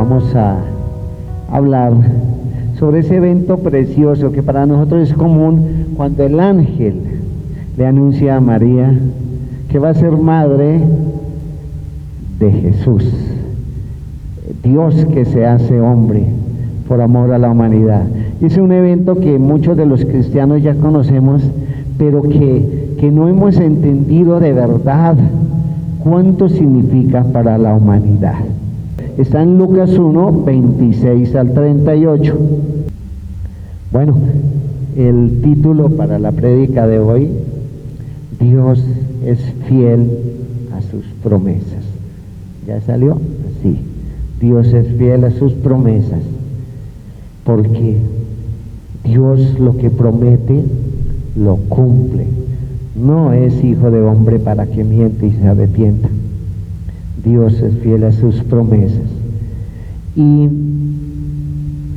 vamos a hablar sobre ese evento precioso que para nosotros es común cuando el ángel le anuncia a María que va a ser madre de Jesús, Dios que se hace hombre por amor a la humanidad. Es un evento que muchos de los cristianos ya conocemos, pero que no hemos entendido de verdad cuánto significa para la humanidad. Está en Lucas 1, 26 al 38. Bueno, el título para la prédica de hoy: Dios es fiel a sus promesas. ¿Ya salió? Sí. Dios es fiel a sus promesas, porque Dios lo que promete lo cumple. No es hijo de hombre para que miente y se arrepienta. Dios es fiel a sus promesas. Y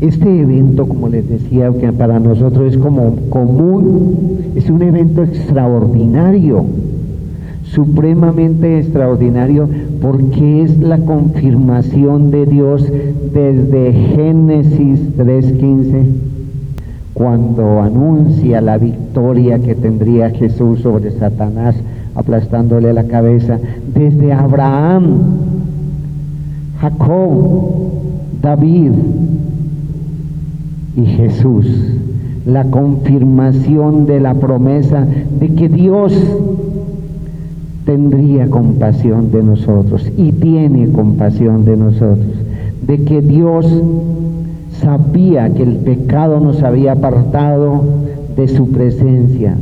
este evento, como les decía, que para nosotros es como común, es un evento extraordinario, supremamente extraordinario, porque es la confirmación de Dios desde Génesis 3:15, cuando anuncia la victoria que tendría Jesús sobre Satanás, aplastándole la cabeza, desde Abraham, Jacob, David y Jesús, la confirmación de la promesa de que Dios tendría compasión de nosotros y tiene compasión de nosotros, de que Dios sabía que el pecado nos había apartado de su presencia,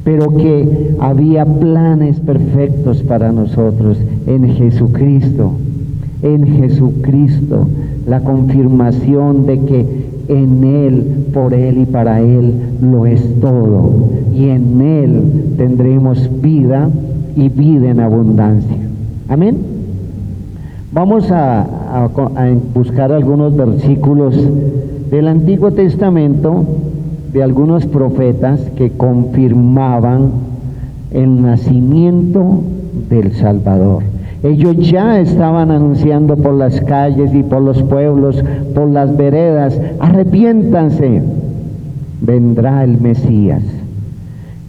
pero que había planes perfectos para nosotros en Jesucristo. En Jesucristo, la confirmación de que en Él, por Él y para Él lo es todo, y en Él tendremos vida y vida en abundancia. Amén. Vamos a buscar algunos versículos del Antiguo Testamento de algunos profetas que confirmaban el nacimiento del Salvador. Ellos ya estaban anunciando por las calles y por los pueblos, por las veredas: arrepiéntanse, vendrá el Mesías.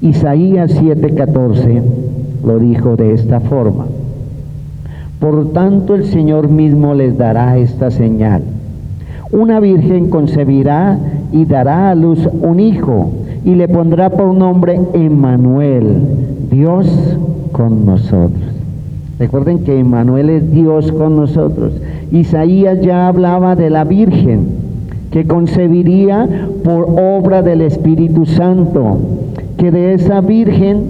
Isaías 7:14 lo dijo de esta forma: por tanto el Señor mismo les dará esta señal: una virgen concebirá y dará a luz un hijo, y le pondrá por nombre Emmanuel, Dios con nosotros. Recuerden que Emmanuel es Dios con nosotros. Isaías ya hablaba de la virgen que concebiría por obra del Espíritu Santo, que de esa virgen,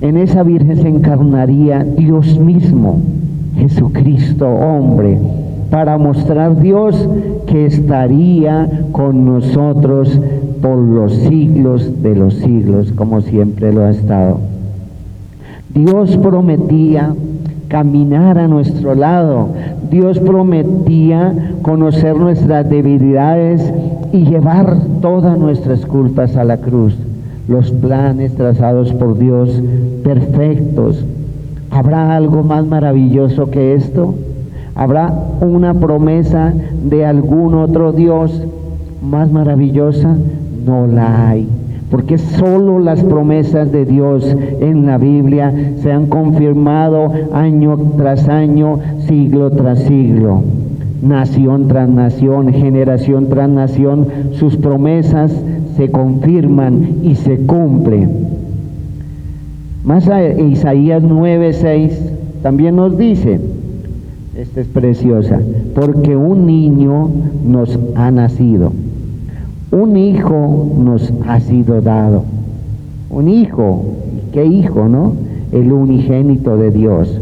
en esa virgen se encarnaría Dios mismo, Jesucristo hombre, para mostrar Dios que estaría con nosotros por los siglos de los siglos, como siempre lo ha estado. Dios prometía caminar a nuestro lado. Dios prometía conocer nuestras debilidades y llevar todas nuestras culpas a la cruz. Los planes trazados por Dios, perfectos. ¿Habrá algo más maravilloso que esto? ¿Habrá una promesa de algún otro Dios más maravillosa? No la hay, porque solo las promesas de Dios en la Biblia se han confirmado año tras año, siglo tras siglo, nación tras nación, generación tras nación. Sus promesas se confirman y se cumplen. Más a Isaías 9:6 también nos dice, esta es preciosa: porque un niño nos ha nacido, un hijo nos ha sido dado. Un hijo, ¿qué hijo, no? El unigénito de Dios.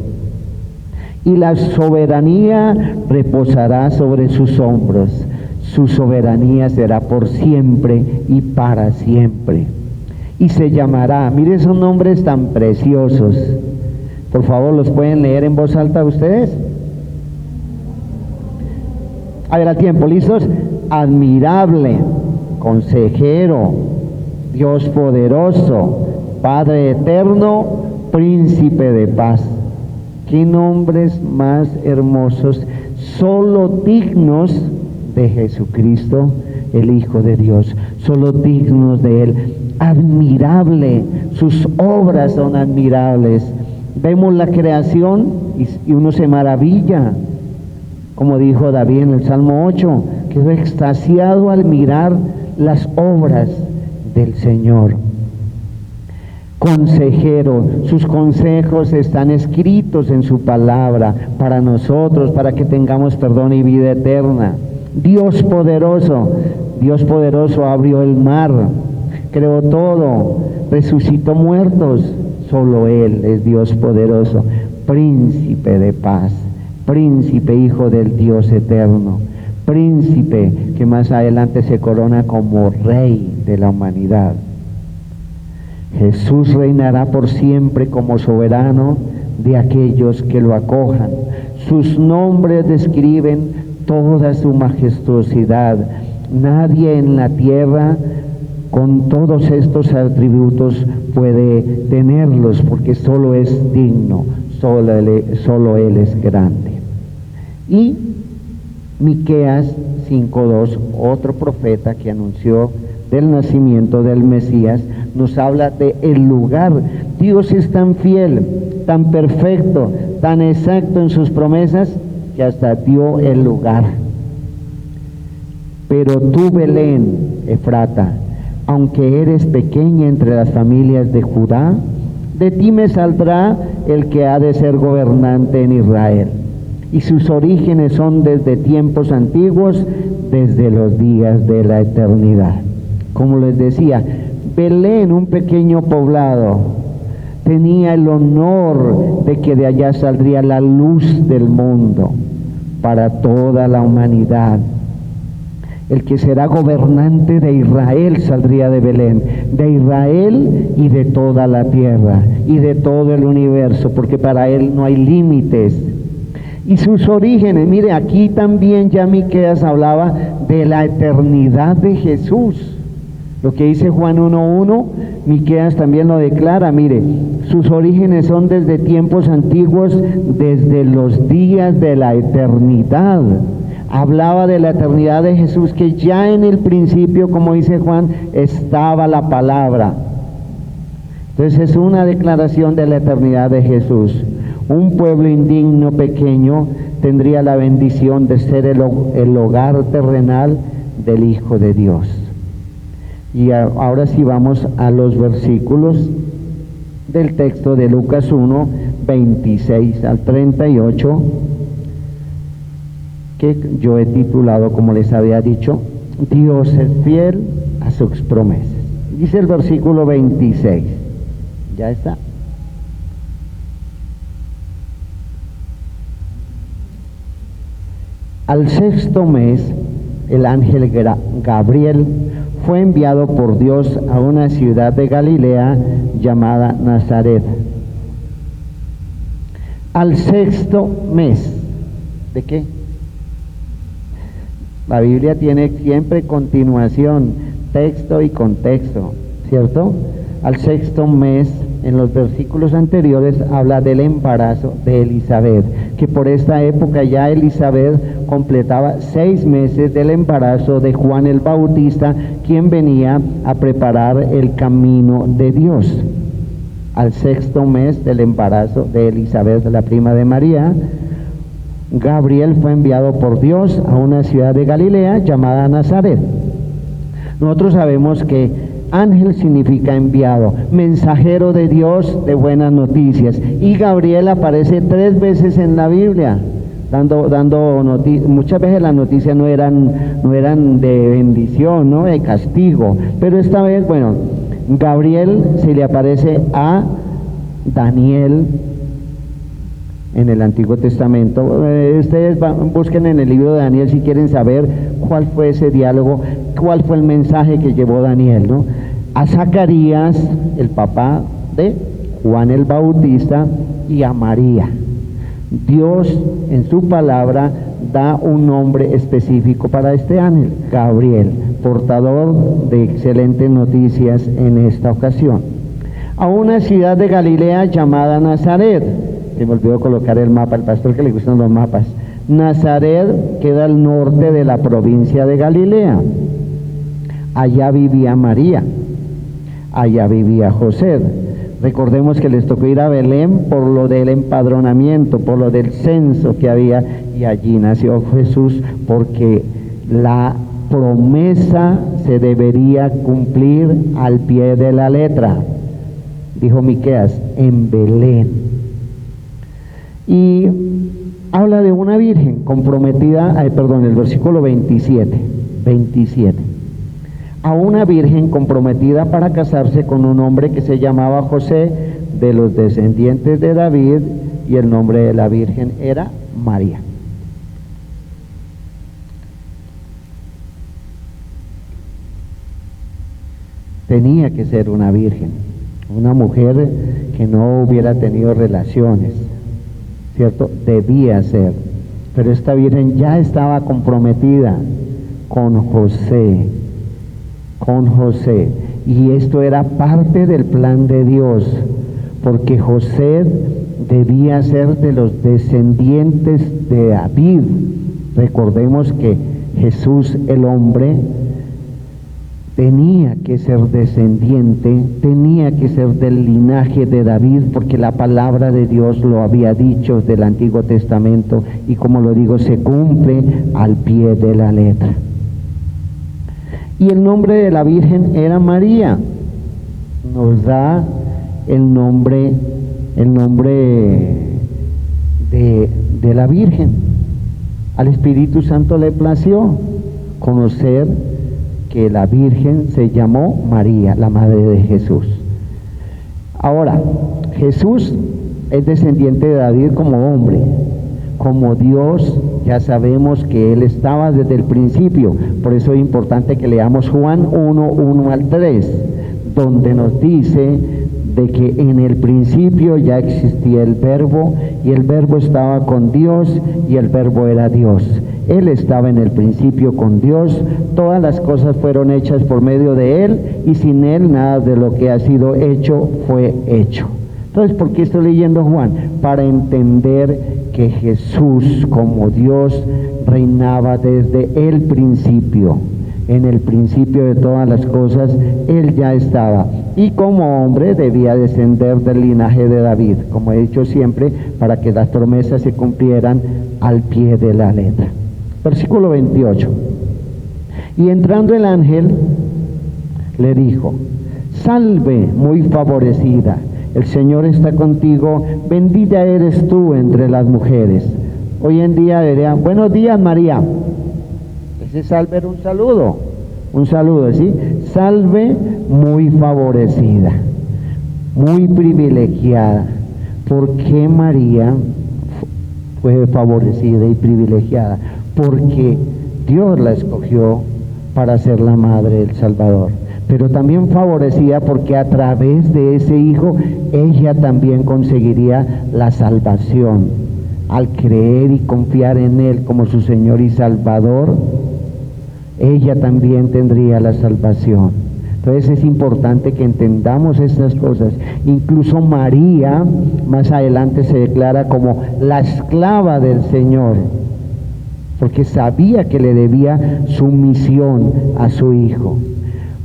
Y la soberanía reposará sobre sus hombros. Su soberanía será por siempre y para siempre. Y se llamará, mire esos nombres tan preciosos. Por favor, ¿los pueden leer en voz alta ustedes? A ver, a tiempo, ¿listos? Admirable, consejero, Dios poderoso, Padre eterno, príncipe de paz. Qué nombres más hermosos solo dignos de Jesucristo, el Hijo de Dios, solo dignos de Él. Admirable, sus obras son admirables. Vemos la creación y uno se maravilla, como dijo David en el Salmo 8, quedó extasiado al mirar las obras del Señor. Consejero, sus consejos están escritos en su palabra para nosotros, para que tengamos perdón y vida eterna. Dios poderoso abrió el mar, creó todo, resucitó muertos. Solo Él es Dios poderoso, príncipe de paz, príncipe, hijo del Dios eterno, príncipe que más adelante se corona como rey de la humanidad. Jesús reinará por siempre como soberano de aquellos que lo acojan. Sus nombres describen toda su majestuosidad. Nadie en la tierra con todos estos atributos puede tenerlos, porque solo es digno, solo Él es grande. Y Miqueas 5:2, otro profeta que anunció del nacimiento del Mesías, nos habla de el lugar. Dios es tan fiel, tan perfecto, tan exacto en sus promesas, que hasta dio el lugar. Pero tú, Belén, Efrata, aunque eres pequeña entre las familias de Judá, de ti me saldrá el que ha de ser gobernante en Israel. Y sus orígenes son desde tiempos antiguos, desde los días de la eternidad. Como les decía, Belén, un pequeño poblado, tenía el honor de que de allá saldría la luz del mundo para toda la humanidad. El que será gobernante de Israel saldría de Belén, de Israel y de toda la tierra y de todo el universo, porque para Él no hay límites. Y sus orígenes, mire, aquí también ya Miqueas hablaba de la eternidad de Jesús. Lo que dice Juan 1:1, Miqueas también lo declara, mire, sus orígenes son desde tiempos antiguos, desde los días de la eternidad. Hablaba de la eternidad de Jesús, que ya en el principio, como dice Juan, estaba la palabra. Entonces es una declaración de la eternidad de Jesús. Un pueblo indigno, pequeño, tendría la bendición de ser el hogar terrenal del Hijo de Dios. Y ahora sí vamos a los versículos del texto de Lucas 1, 26 al 38, que yo he titulado, como les había dicho, Dios es fiel a sus promesas. Dice el versículo 26, ya está. Al sexto mes, el ángel Gabriel fue enviado por Dios a una ciudad de Galilea llamada Nazaret. Al sexto mes, ¿de qué? La Biblia tiene siempre continuación, texto y contexto, ¿cierto? Al sexto mes, en los versículos anteriores, habla del embarazo de Elizabeth, que por esta época ya Elizabeth completaba 6 meses del embarazo de Juan el Bautista, quien venía a preparar el camino de Dios. Al sexto mes del embarazo de Elizabeth, la prima de María, Gabriel fue enviado por Dios a una ciudad de Galilea llamada Nazaret. Nosotros sabemos que ángel significa enviado, mensajero de Dios de buenas noticias, y Gabriel aparece 3 veces en la Biblia, dando noticias. Muchas veces las noticias no eran de bendición, ¿no?, de castigo, pero esta vez, bueno, Gabriel se le aparece a Daniel en el Antiguo Testamento. Ustedes busquen en el libro de Daniel si quieren saber cuál fue ese diálogo, cuál fue el mensaje que llevó Daniel, ¿no? A Zacarías, el papá de Juan el Bautista, y a María. Dios en su palabra da un nombre específico para este ángel, Gabriel, portador de excelentes noticias en esta ocasión. A una ciudad de Galilea llamada Nazaret. Se me olvidó colocar el mapa, el pastor que le gustan los mapas. Nazaret queda al norte de la provincia de Galilea. Allá vivía María, allá vivía José. Recordemos que les tocó ir a Belén por lo del empadronamiento, por lo del censo que había, y allí nació Jesús, porque la promesa se debería cumplir al pie de la letra. Dijo Miqueas, en Belén. Y habla de una virgen comprometida, el versículo 27, a una virgen comprometida para casarse con un hombre que se llamaba José, de los descendientes de David, y el nombre de la virgen era María. Tenía que ser una virgen, una mujer que no hubiera tenido relaciones, ¿cierto? Debía ser, pero esta virgen ya estaba comprometida con José, y esto era parte del plan de Dios, porque José debía ser de los descendientes de David. Recordemos que Jesús, el hombre, tenía que ser descendiente, tenía que ser del linaje de David, porque la palabra de Dios lo había dicho del Antiguo Testamento, y como lo digo, se cumple al pie de la letra. Y el nombre de la Virgen era María. Nos da el nombre de la Virgen. Al Espíritu Santo le plació conocer que la Virgen se llamó María, la madre de Jesús. Ahora, Jesús es descendiente de David como hombre. Como Dios, ya sabemos que Él estaba desde el principio. Por eso es importante que leamos Juan 1 al 3, donde nos dice de que en el principio ya existía el Verbo, y el Verbo estaba con Dios, y el Verbo era Dios. Él estaba en el principio con Dios, todas las cosas fueron hechas por medio de Él, y sin Él nada de lo que ha sido hecho fue hecho. Entonces, ¿por qué estoy leyendo Juan? Para entender que Jesús como Dios reinaba desde el principio. En el principio de todas las cosas, Él ya estaba. Y como hombre debía descender del linaje de David, como he dicho siempre, para que las promesas se cumplieran al pie de la letra. Versículo 28. Y entrando el ángel, le dijo: salve, muy favorecida, el Señor está contigo, bendita eres tú entre las mujeres. Hoy en día dirían: buenos días, María. Ese salve era un saludo, ¿sí? Salve, muy favorecida, muy privilegiada. ¿Por qué María fue favorecida y privilegiada? Porque Dios la escogió para ser la madre del Salvador. Pero también favorecida porque a través de ese hijo ella también conseguiría la salvación. Al creer y confiar en Él como su Señor y Salvador, ella también tendría la salvación. Entonces es importante que entendamos estas cosas. Incluso María más adelante se declara como la esclava del Señor, porque sabía que le debía sumisión a su hijo.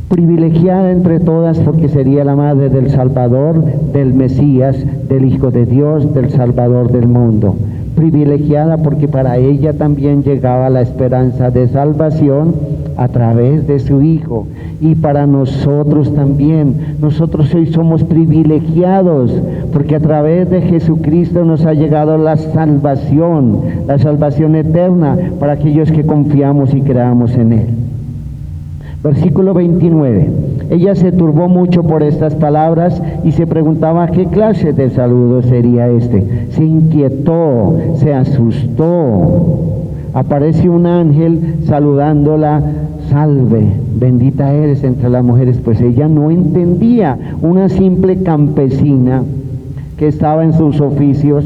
Privilegiada entre todas porque sería la madre del Salvador, del Mesías, del Hijo de Dios, del Salvador del mundo. Privilegiada porque para ella también llegaba la esperanza de salvación a través de su Hijo. Y para nosotros también, nosotros hoy somos privilegiados porque a través de Jesucristo nos ha llegado la salvación eterna para aquellos que confiamos y creamos en Él. Versículo 29. Ella se turbó mucho por estas palabras y se preguntaba qué clase de saludo sería este. Se inquietó, se asustó. Aparece un ángel saludándola: salve, bendita eres entre las mujeres. Pues ella no entendía, una simple campesina que estaba en sus oficios,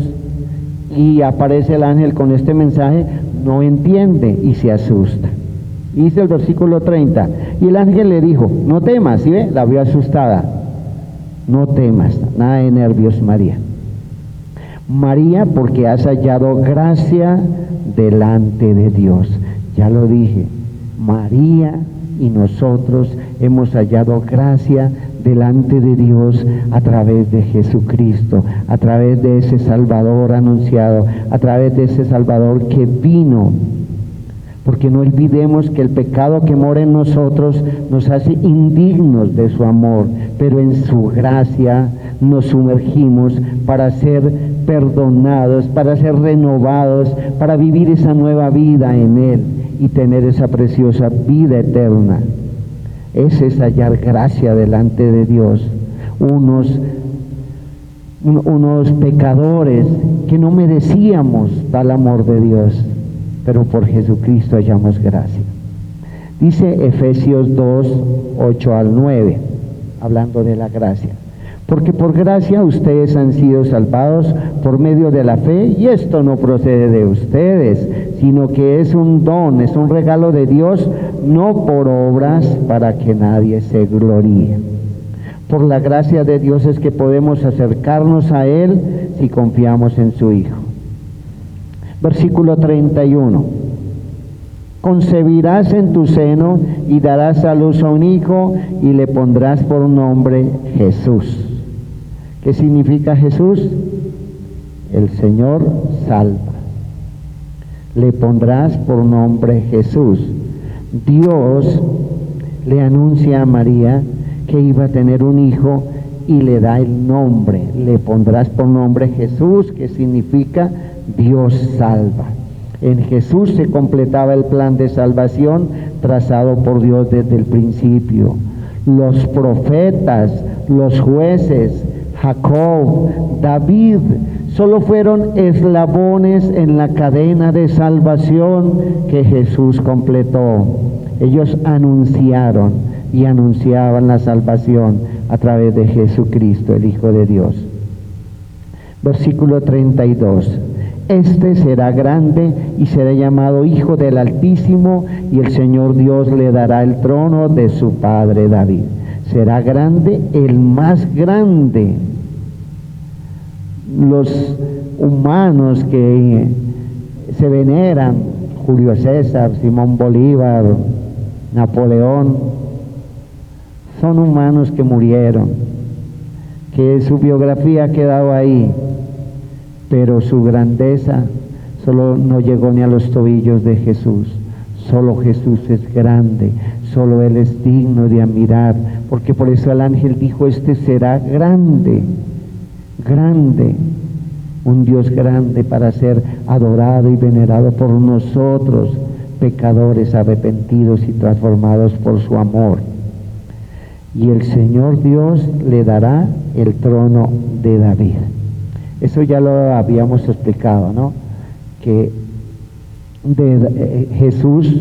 y aparece el ángel con este mensaje, no entiende y se asusta. Dice el versículo 30, y el ángel le dijo: no temas. ¿Sí ve? La vio asustada. No temas, nada de nervios, María, María, porque has hallado gracia delante de Dios. Ya lo dije, María y nosotros hemos hallado gracia delante de Dios a través de Jesucristo, a través de ese Salvador anunciado, a través de ese Salvador que vino. Porque no olvidemos que el pecado que mora en nosotros nos hace indignos de su amor, pero en su gracia nos sumergimos para ser perdonados, para ser renovados, para vivir esa nueva vida en Él y tener esa preciosa vida eterna. Ese es hallar gracia delante de Dios. Unos pecadores que no merecíamos tal amor de Dios, pero por Jesucristo hallamos gracia. Dice Efesios 2, 8 al 9, hablando de la gracia. Porque por gracia ustedes han sido salvados por medio de la fe, y esto no procede de ustedes, sino que es un don, es un regalo de Dios, no por obras, para que nadie se gloríe. Por la gracia de Dios es que podemos acercarnos a Él si confiamos en su Hijo. Versículo 31. Concebirás en tu seno y darás a luz a un hijo y le pondrás por nombre Jesús. ¿Qué significa Jesús? El Señor salva. Le pondrás por nombre Jesús. Dios le anuncia a María que iba a tener un hijo y le da el nombre. Le pondrás por nombre Jesús, que significa Dios salva. En Jesús se completaba el plan de salvación trazado por Dios desde el principio. Los profetas, los jueces, Jacob, David, solo fueron eslabones en la cadena de salvación que Jesús completó. Ellos anunciaron y anunciaban la salvación a través de Jesucristo, el Hijo de Dios. Versículo 32. Este será grande y será llamado Hijo del Altísimo, y el Señor Dios le dará el trono de su padre David. Será grande, el más grande. Los humanos que se veneran, Julio César, Simón Bolívar, Napoleón, son humanos que murieron, que su biografía ha quedado ahí, pero su grandeza solo no llegó ni a los tobillos de Jesús. Solo Jesús es grande, solo Él es digno de admirar, porque por eso el ángel dijo: este será grande, grande, un Dios grande para ser adorado y venerado por nosotros, pecadores arrepentidos y transformados por su amor. Y el Señor Dios le dará el trono de David. Eso ya lo habíamos explicado, ¿no? Que Jesús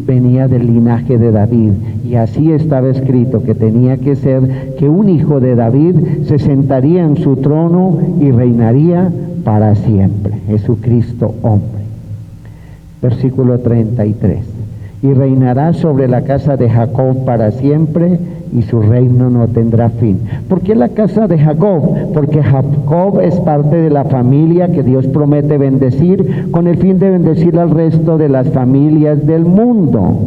venía del linaje de David, y así estaba escrito que tenía que ser que un hijo de David se sentaría en su trono y reinaría para siempre. Jesucristo hombre. Versículo 33. Y reinará sobre la casa de Jacob para siempre, y su reino no tendrá fin. ¿Por qué la casa de Jacob? Porque Jacob es parte de la familia que Dios promete bendecir, con el fin de bendecir al resto de las familias del mundo.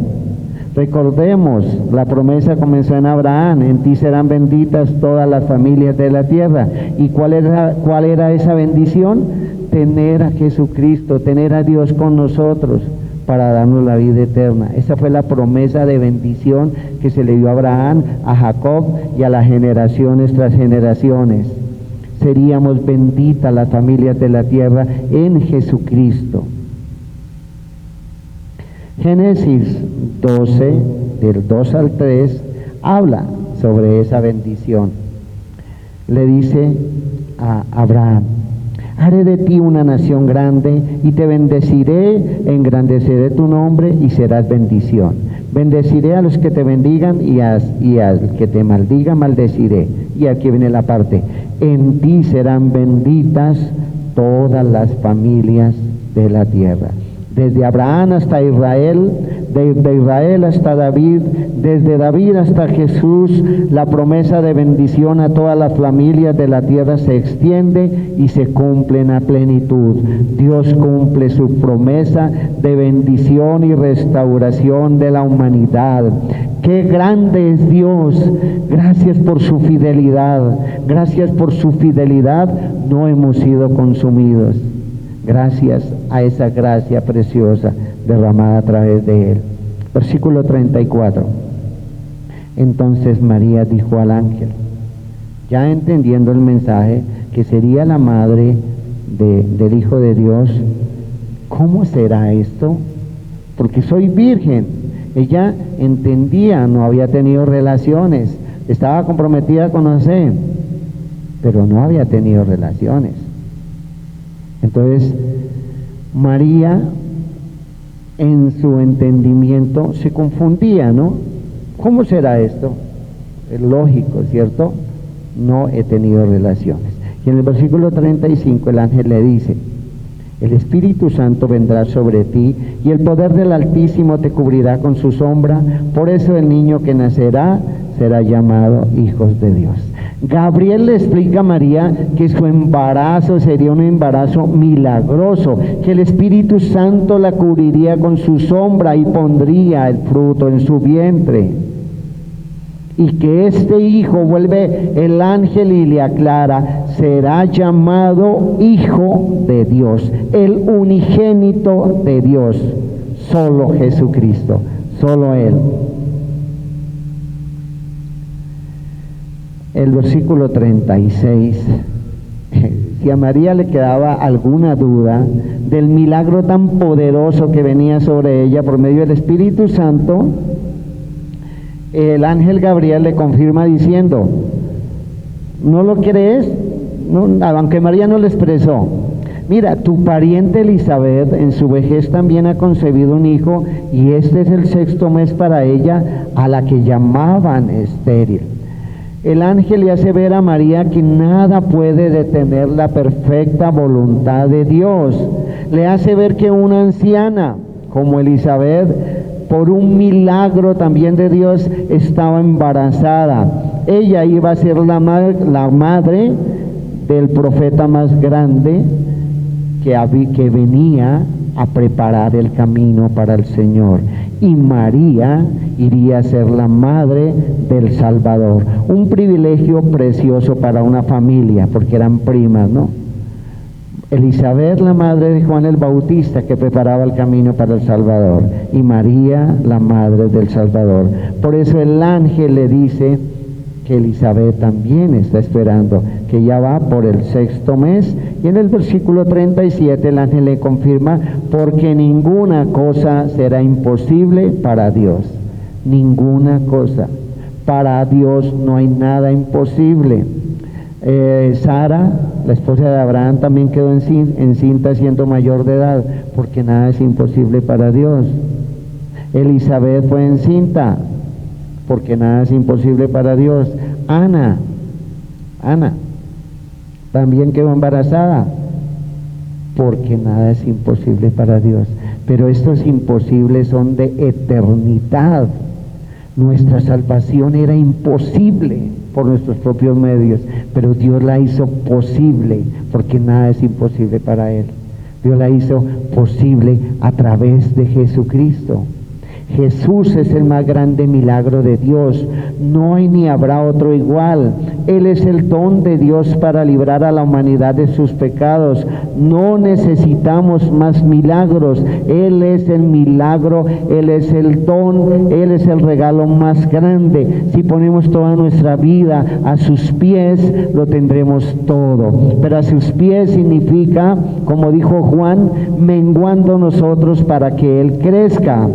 Recordemos, la promesa comenzó en Abraham: en ti serán benditas todas las familias de la tierra. ¿Y cuál era esa bendición? Tener a Jesucristo, tener a Dios con nosotros, para darnos la vida eterna. Esa fue la promesa de bendición que se le dio a Abraham, a Jacob y a las generaciones tras generaciones. Seríamos benditas las familias de la tierra en Jesucristo. Génesis 12, del 2 al 3, habla sobre esa bendición. Le dice a Abraham: haré de ti una nación grande y te bendeciré, engrandeceré tu nombre y serás bendición. Bendeciré a los que te bendigan y al que te maldiga maldeciré. Y aquí viene la parte: en ti serán benditas todas las familias de la tierra. Desde Abraham hasta Israel, desde Israel hasta David, desde David hasta Jesús, la promesa de bendición a todas las familias de la tierra se extiende y se cumple en la plenitud. Dios cumple su promesa de bendición y restauración de la humanidad. ¡Qué grande es Dios! Gracias por su fidelidad. Gracias por su fidelidad no hemos sido consumidos. Gracias a esa gracia preciosa derramada a través de Él. Versículo 34. Entonces María dijo al ángel, ya entendiendo el mensaje, que sería la madre del Hijo de Dios, ¿cómo será esto? Porque soy virgen. Ella entendía, no había tenido relaciones, estaba comprometida con José, pero no había tenido relaciones. Entonces, María, en su entendimiento, se confundía, ¿no? ¿Cómo será esto? Es lógico, ¿cierto? No he tenido relaciones. Y en el versículo 35 el ángel le dice, el Espíritu Santo vendrá sobre ti y el poder del Altísimo te cubrirá con su sombra, por eso el niño que nacerá será llamado Hijo de Dios. Gabriel le explica a María que su embarazo sería un embarazo milagroso, que el Espíritu Santo la cubriría con su sombra y pondría el fruto en su vientre. Y que este hijo, vuelve el ángel y le aclara, será llamado Hijo de Dios, el unigénito de Dios, solo Jesucristo, solo Él. El versículo 36, si a María le quedaba alguna duda del milagro tan poderoso que venía sobre ella por medio del Espíritu Santo, el ángel Gabriel le confirma diciendo, ¿no lo crees? No, aunque María no lo expresó. Mira, tu pariente Elizabeth en su vejez también ha concebido un hijo y este es el 6º mes para ella, a la que llamaban estéril. El ángel le hace ver a María que nada puede detener la perfecta voluntad de Dios. Le hace ver que una anciana como Elizabeth, por un milagro también de Dios, estaba embarazada. Ella iba a ser la madre del profeta más grande que venía a preparar el camino para el Señor. Y María iría a ser la madre del Salvador. Un privilegio precioso para una familia, porque eran primas, ¿no? Elizabeth, la madre de Juan el Bautista, que preparaba el camino para el Salvador, y María, la madre del Salvador. Por eso el ángel le dice que Elizabeth también está esperando, que ya va por el 6º mes, y en el versículo 37 el ángel le confirma, porque ninguna cosa será imposible para Dios, ninguna cosa. Para Dios no hay nada imposible. Sara, la esposa de Abraham, también quedó encinta siendo mayor de edad, porque nada es imposible para Dios. Elizabeth fue encinta, porque nada es imposible para Dios. Ana también quedó embarazada, porque nada es imposible para Dios. Pero estos imposibles son de eternidad. Nuestra salvación era imposible por nuestros propios medios, pero Dios la hizo posible, porque nada es imposible para Él. Dios la hizo posible a través de Jesucristo. Jesús es el más grande milagro de Dios. No hay ni habrá otro igual. Él es el don de Dios para librar a la humanidad de sus pecados. No necesitamos más milagros. Él es el milagro, Él es el don, Él es el regalo más grande. Si ponemos toda nuestra vida a sus pies, lo tendremos todo. Pero a sus pies significa, como dijo Juan, menguando nosotros para que Él crezca.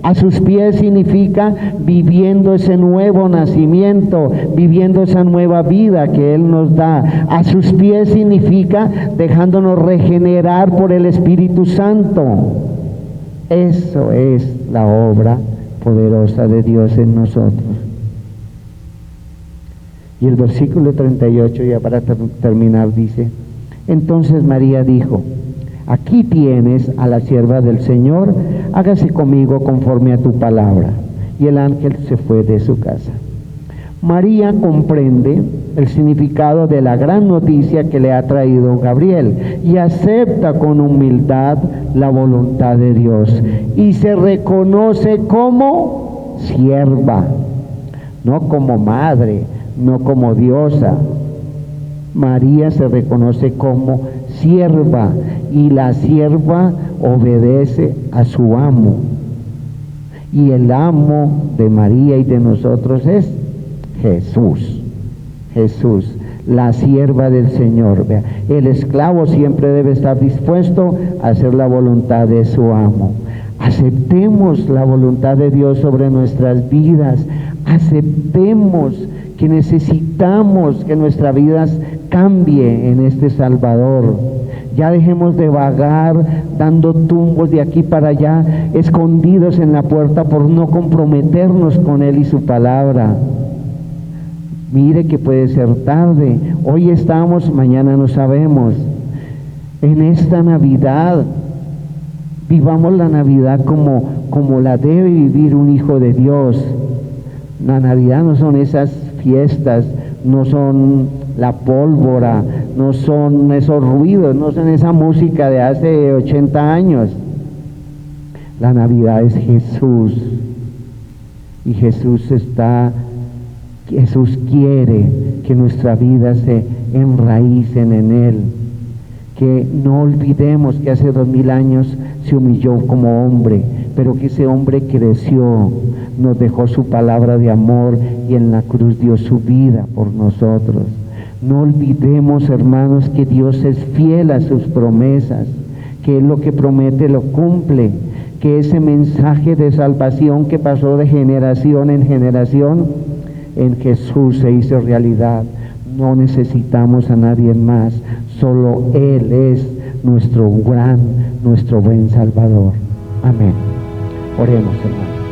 A sus pies significa viviendo ese nuevo nacimiento, viviendo esa nueva vida que Él nos da. A sus pies significa dejándonos regenerar por el Espíritu Santo. Eso es la obra poderosa de Dios en nosotros. Y el versículo 38, ya para terminar, dice, entonces María dijo, Aquí tienes a la sierva del Señor, hágase conmigo conforme a tu palabra. Y el ángel se fue de su casa. María comprende el significado de la gran noticia que le ha traído Gabriel y acepta con humildad la voluntad de Dios y se reconoce como sierva, no como madre, no como diosa. María se reconoce como sierva y la sierva obedece a su amo, y el amo de María y de nosotros es Jesús. Jesús, la sierva del Señor. Vea, el esclavo siempre debe estar dispuesto a hacer la voluntad de su amo. Aceptemos la voluntad de Dios sobre nuestras vidas. Aceptemos que necesitamos que nuestra vida cambie en este Salvador. Ya dejemos de vagar dando tumbos de aquí para allá, escondidos en la puerta por no comprometernos con Él y su palabra. Mire que puede ser tarde, hoy estamos, mañana no sabemos. En esta Navidad, vivamos la Navidad como la debe vivir un hijo de Dios. La Navidad no son esas fiestas, no son la pólvora, no son esos ruidos, no son esa música de hace 80 años. La Navidad es Jesús, y Jesús quiere que nuestra vida se enraícen en Él, que no olvidemos que hace 2000 años se humilló como hombre, pero que ese hombre creció, nos dejó su palabra de amor y en la cruz dio su vida por nosotros. No olvidemos, hermanos, que Dios es fiel a sus promesas, que Él lo que promete lo cumple, que ese mensaje de salvación que pasó de generación en generación, en Jesús se hizo realidad. No necesitamos a nadie más, solo Él es nuestro buen Salvador. Amén. Oremos, hermanos.